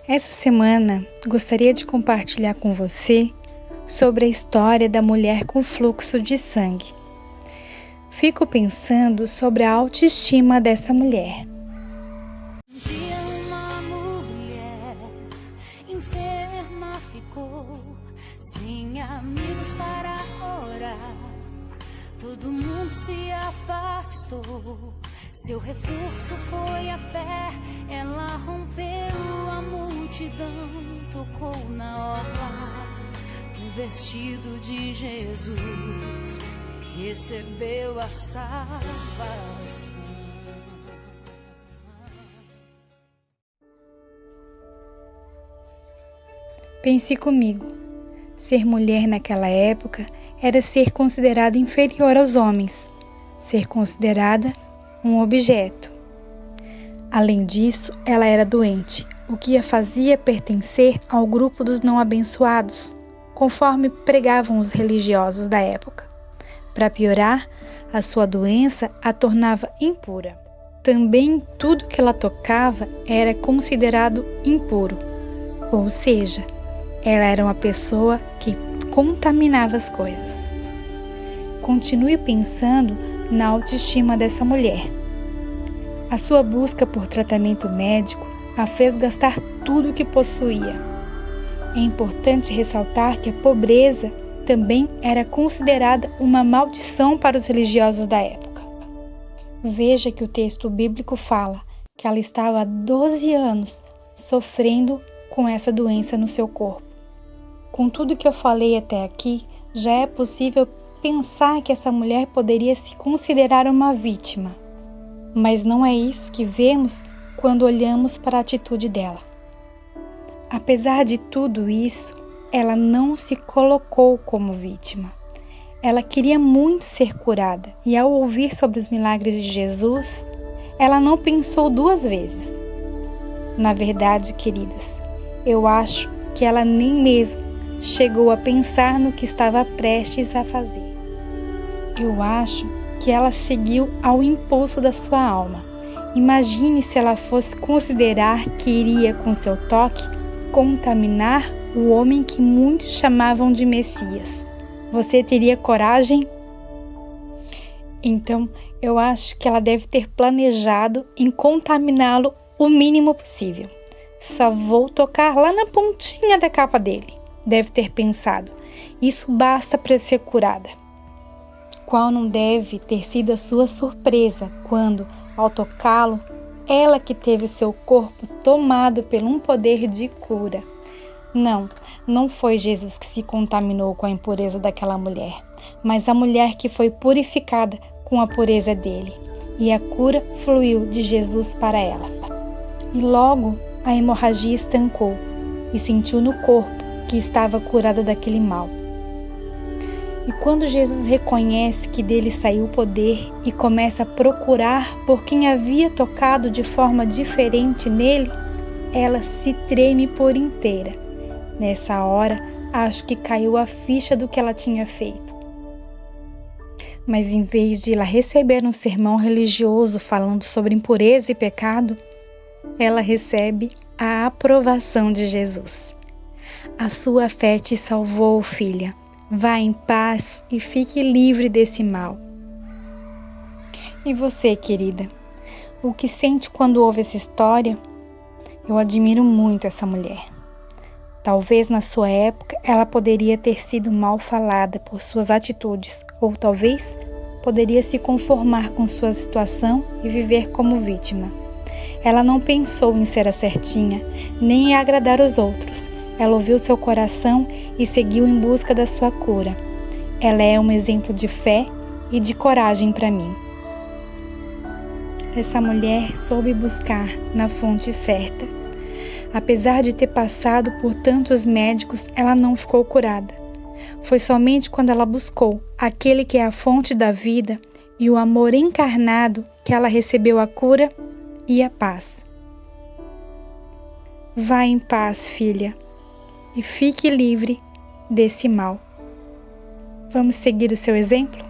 Essa semana gostaria de compartilhar com você sobre a história da mulher com fluxo de sangue. Fico pensando sobre a autoestima dessa mulher. Um dia uma mulher enferma ficou, sem amigos para orar. Todo mundo se afastou. Seu recurso foi a fé. Ela rompeu a multidão, tocou na orla do vestido de Jesus, recebeu a salvação. Pense comigo, ser mulher naquela época era ser considerada inferior aos homens, ser considerada um objeto. Além disso, ela era doente, o que a fazia pertencer ao grupo dos não abençoados, conforme pregavam os religiosos da época. Para piorar, a sua doença a tornava impura. Também tudo que ela tocava era considerado impuro, ou seja, ela era uma pessoa que contaminava as coisas. Continue pensando na autoestima dessa mulher. A sua busca por tratamento médico a fez gastar tudo o que possuía. É importante ressaltar que a pobreza também era considerada uma maldição para os religiosos da época. Veja que o texto bíblico fala que ela estava há 12 anos sofrendo com essa doença no seu corpo. Com tudo que eu falei até aqui, já é possível pensar que essa mulher poderia se considerar uma vítima. Mas não é isso que vemos quando olhamos para a atitude dela. Apesar de tudo isso, ela não se colocou como vítima. Ela queria muito ser curada e, ao ouvir sobre os milagres de Jesus, ela não pensou duas vezes. Na verdade, queridas, eu acho que ela nem mesmo chegou a pensar no que estava prestes a fazer. Eu acho que ela seguiu ao impulso da sua alma. Imagine se ela fosse considerar que iria, com seu toque, contaminar o homem que muitos chamavam de Messias. Você teria coragem? Então, eu acho que ela deve ter planejado em contaminá-lo o mínimo possível. Só vou tocar lá na pontinha da capa dele. Deve ter pensado, isso basta para ser curada. Qual não deve ter sido a sua surpresa quando, ao tocá-lo, ela que teve seu corpo tomado por um poder de cura. Não foi Jesus que se contaminou com a impureza daquela mulher, mas a mulher que foi purificada com a pureza dele, e a cura fluiu de Jesus para ela. E logo a hemorragia estancou e sentiu no corpo que estava curada daquele mal. E quando Jesus reconhece que dele saiu o poder e começa a procurar por quem havia tocado de forma diferente nele, ela se treme por inteira. Nessa hora, acho que caiu a ficha do que ela tinha feito. Mas em vez de ela receber um sermão religioso falando sobre impureza e pecado, ela recebe a aprovação de Jesus. A sua fé te salvou, filha. Vá em paz e fique livre desse mal. E você, querida? O que sente quando ouve essa história? Eu admiro muito essa mulher. Talvez na sua época ela poderia ter sido mal falada por suas atitudes, ou talvez poderia se conformar com sua situação e viver como vítima. Ela não pensou em ser a certinha, nem em agradar os outros. Ela ouviu seu coração e seguiu em busca da sua cura. Ela é um exemplo de fé e de coragem para mim. Essa mulher soube buscar na fonte certa. Apesar de ter passado por tantos médicos, ela não ficou curada. Foi somente quando ela buscou aquele que é a fonte da vida e o amor encarnado que ela recebeu a cura e a paz. Vá em paz, filha, e fique livre desse mal. Vamos seguir o seu exemplo?